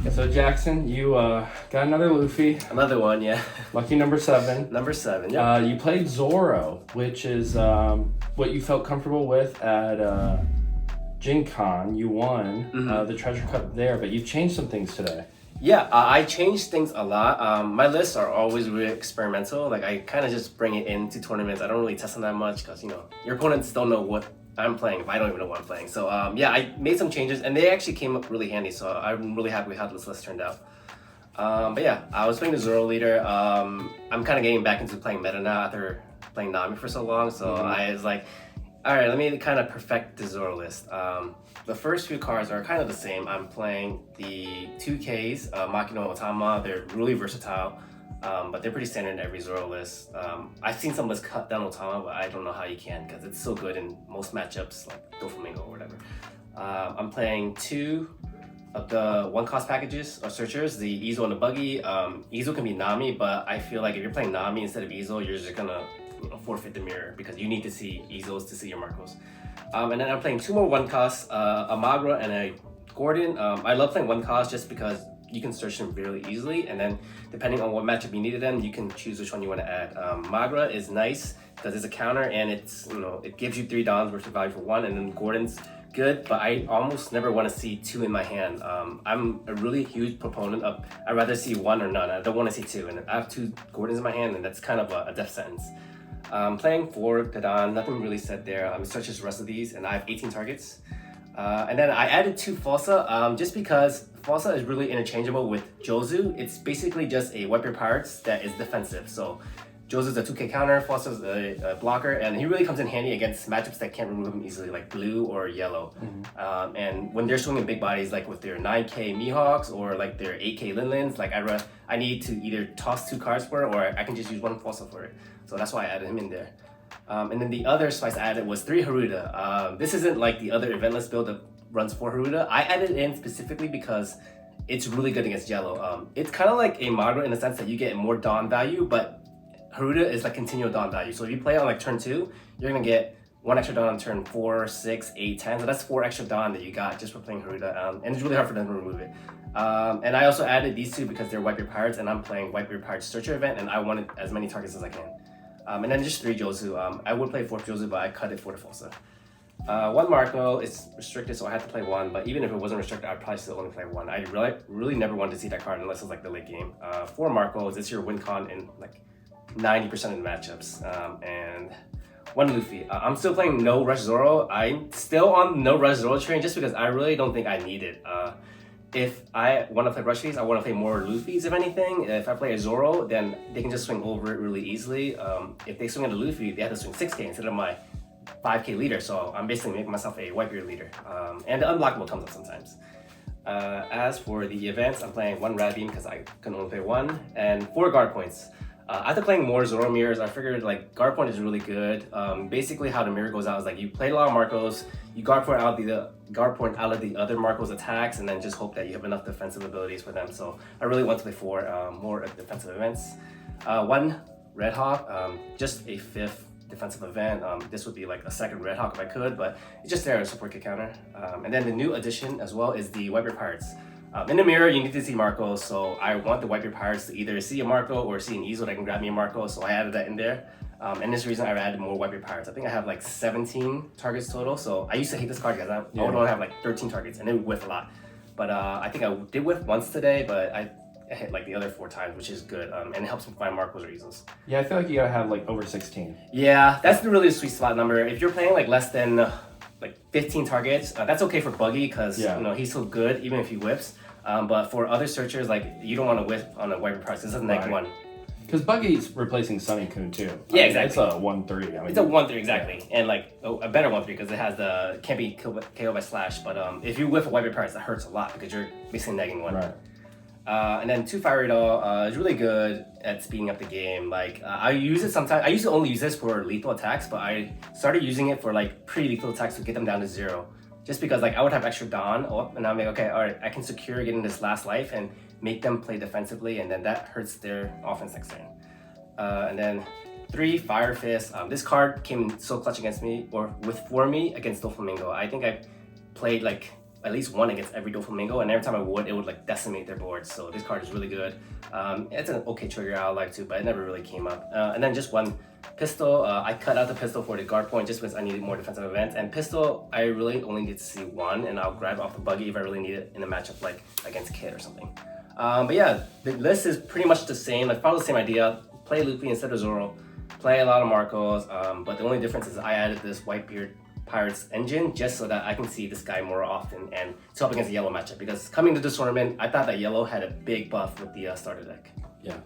Yeah, so Jackson, you got another Luffy, Another one, yeah. lucky number 7. Number 7, yeah. You played Zoro, which is what you felt comfortable with at Gen Con. You won the Treasure Cup there, but you've changed some things today. Yeah, I change things a lot. My lists are always really experimental. Like, I kind of just bring it into tournaments. I don't really test them that much because, your opponents don't know what I'm playing if I don't even know what I'm playing. So, yeah, I made some changes and they actually came up really handy. So I'm really happy with how this list turned out. But yeah, I was playing the Zoro leader. I'm kind of getting back into playing meta now after playing Nami for so long. So I was like, all right, let me kind of perfect the Zoro list. The first few cards are kind of the same. I'm playing the 2Ks, Makino and Otama. They're really versatile, but they're pretty standard in every Zoro list. I've seen some lists cut down Otama, but I don't know how you can because it's so good in most matchups, like Doflamingo or whatever. I'm playing 2 of the one-cost packages or searchers, the Easel and the Buggy. Easel can be Nami, but I feel like if you're playing Nami instead of Easel, you're just gonna forfeit the mirror because you need to see Easels to see your Marcos. And then I'm playing 2 more one-costs, a Magra and a Gordon. I love playing one-cost just because you can search them really easily, and then depending on what matchup you needed them, you can choose which one you want to add. Magra is nice because it's a counter and it's it gives you 3 Dons versus value for 1, and then Gordon's good, but I almost never want to see 2 in my hand. I'm a really huge proponent of I'd rather see 1 or none. I don't want to see 2, and I have 2 Gordons in my hand, and that's kind of a death sentence. Playing 4 Kadan, nothing really said there. Such as the rest of these, and I have 18 targets. And then I added 2 Falsa, just because Falsa is really interchangeable with Jozu. It's basically just a wipe your pirates that is defensive. So Jozu's a 2k counter, Falsa's a blocker, and he really comes in handy against matchups that can't remove him easily, like blue or yellow. And when they're swinging big bodies, like with their 9k Mihawks or like their 8k Linlins, like I need to either toss 2 cards for it, or I can just use 1 Falsa for it. So that's why I added him in there. And then the other spice I added was 3 Haruda. This isn't like the other eventless build that runs 4 Haruda. I added it in specifically because it's really good against yellow. It's kind of like a Magra in the sense that you get more Dawn value, but Haruda is like continual Dawn value. So if you play on like turn 2, you're gonna get 1 extra Dawn on turn 4, 6, 8, 10. So that's 4 extra Dawn that you got just for playing Haruda. And it's really hard for them to remove it. And I also added these 2 because they're Wipe Your Pirates, and I'm playing Wipe Your Pirates Searcher event, and I wanted as many targets as I can. And then just 3 Jozu. I would play 4th Jozu, but I cut it for the Falsa. 1 Marco, it's restricted, so I had to play 1, but even if it wasn't restricted, I'd probably still only play 1. I really never wanted to see that card unless it was like the late game. 4 Marcos, it's your win con in like 90% of the matchups. And 1 Luffy. I'm still playing No Rush Zoro. I'm still on No Rush Zoro train just because I really don't think I need it. If I want to play Rush Fees, I want to play more Luffys if anything. If I play a Zoro, then they can just swing over it really easily. If they swing at a Luffy, they have to swing 6k instead of my 5k leader, so I'm basically making myself a wipe your leader. And the unblockable comes up sometimes. As for the events, I'm playing 1 Rad Beam because I can only play 1, and 4 guard points. After playing more Zoro mirrors, I figured like guard point is really good. Basically how the mirror goes out is like you play a lot of Marcos, you guard point out of the other Marcos attacks, and then just hope that you have enough defensive abilities for them. So I really want to play 4 more defensive events. 1 Red Hawk, just a 5th defensive event. This would be like a 2nd Red Hawk if I could, but it's just there to support the counter. And then the new addition as well is the Wipe Your Pirates. In the mirror, you need to see Marco, so I want the Wipe Your Pirates to either see a Marco or see an Easel that can grab me a Marco, so I added that in there. And this reason I added more Wipe Your Pirates. I think I have like 17 targets total, so I used to hate this card because I would only have like 13 targets, and it would whiff a lot. But I think I did whiff once today, but I hit like the other 4 times, which is good, and it helps me find Marcos or Easels. Yeah, I feel like you gotta have like over 16. Yeah, that's really a sweet spot number. If you're playing like less than like 15 targets, that's okay for Buggy because he's so good even if he whiffs. But for other searchers, like you don't want to whiff on a Wipe Your Pirates. This is like 1. Because Buggy's replacing Sunny Kun too. Yeah, exactly. It's a 1/3. I mean, it's a 1/3 exactly, and like a better 1/3 because it has the can't be KO by slash. But if you whiff a Wipe Your Pirates, that hurts a lot because you're basically negging 1. Right. And then 2 Fiery Doll is really good at speeding up the game. Like I use it sometimes. I used to only use this for lethal attacks, but I started using it for like pretty lethal attacks to get them down to 0. Just because like I would have extra Dawn up, and I'm like, okay, all right, I can secure getting this last life and make them play defensively, and then that hurts their offense next turn. And then 3 Fire Fist. This card came so clutch against me, or for me against Doflamingo. I think I played like at least one against every Doflamingo, and every time I would, it would like decimate their boards. So this card is really good. It's an okay trigger I like too, but it never really came up. And then just one pistol. I cut out the pistol for the guard point just because I needed more defensive events. And pistol, I really only need to see one, and I'll grab off the buggy if I really need it in a matchup like against Kid or something. But yeah, the list is pretty much the same. Like follow the same idea. Play Luffy instead of Zoro. Play a lot of Marcos. But the only difference is I added this Whitebeard Pirates engine just so that I can see this guy more often and to help against the yellow matchup, because coming to this tournament I thought that yellow had a big buff with the starter deck. Yeah.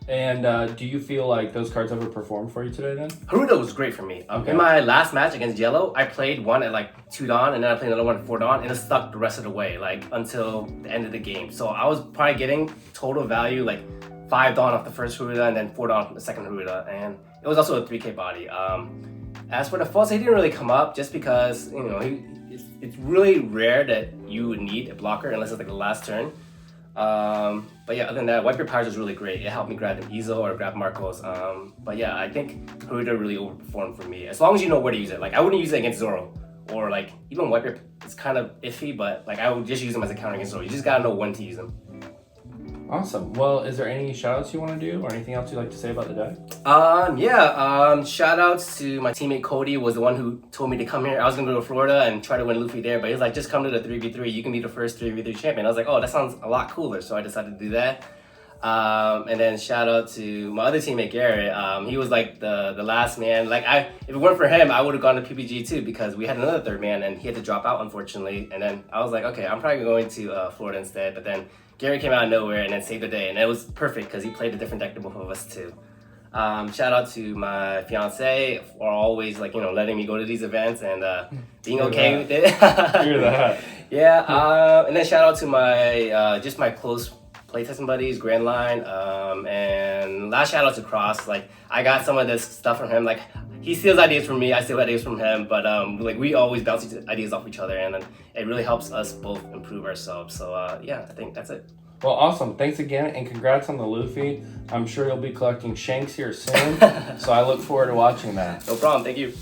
And do you feel like those cards overperformed for you today then? Haruto was great for me. In my last match against yellow, I played one at like 2 dawn and then I played another one at 4 dawn, and it stuck the rest of the way, like until the end of the game. So I was probably getting total value like 5 dawn off the first Haruta and then 4 dawn from the second Haruta, and it was also a 3k body. As for the false, he didn't really come up just because, you know, it's really rare that you would need a blocker unless it's like the last turn. But yeah, other than that, Whitebeard Pirates was really great. It helped me grab them Izo or grab Marcos. But yeah, I think Haruta really overperformed for me. As long as you know where to use it. Like I wouldn't use it against Zoro, or like even Whitebeard, it's kind of iffy, but like I would just use them as a counter against Zoro. You just gotta know when to use them. Awesome. Well, is there any shout-outs you want to do or anything else you'd like to say about the deck? Shout-outs to my teammate Cody, was the one who told me to come here. I was going to go to Florida and try to win Luffy there, but he was like, just come to the 3v3. You can be the first 3v3 champion. I was like, oh, that sounds a lot cooler, so I decided to do that. And then shout-out to my other teammate Garrett. He was like the last man. Like if it weren't for him, I would have gone to PPG too, because we had another third man and he had to drop out, unfortunately. And then I was like, okay, I'm probably going to Florida instead, but then Gary came out of nowhere and then saved the day, and it was perfect because he played a different deck than both of us too. Shout out to my fiance for always letting me go to these events and being okay with it. Hear that. Yeah. And then shout out to my just my close playtesting buddies, Grand Line, and last shout out to Cross. Like I got some of this stuff from him. Like he steals ideas from me, I steal ideas from him, but we always bounce ideas off each other, and then it really helps us both improve ourselves. So yeah, I think that's it. Well, awesome. Thanks again, and congrats on the Luffy. I'm sure you'll be collecting Shanks here soon, so I look forward to watching that. No problem. Thank you.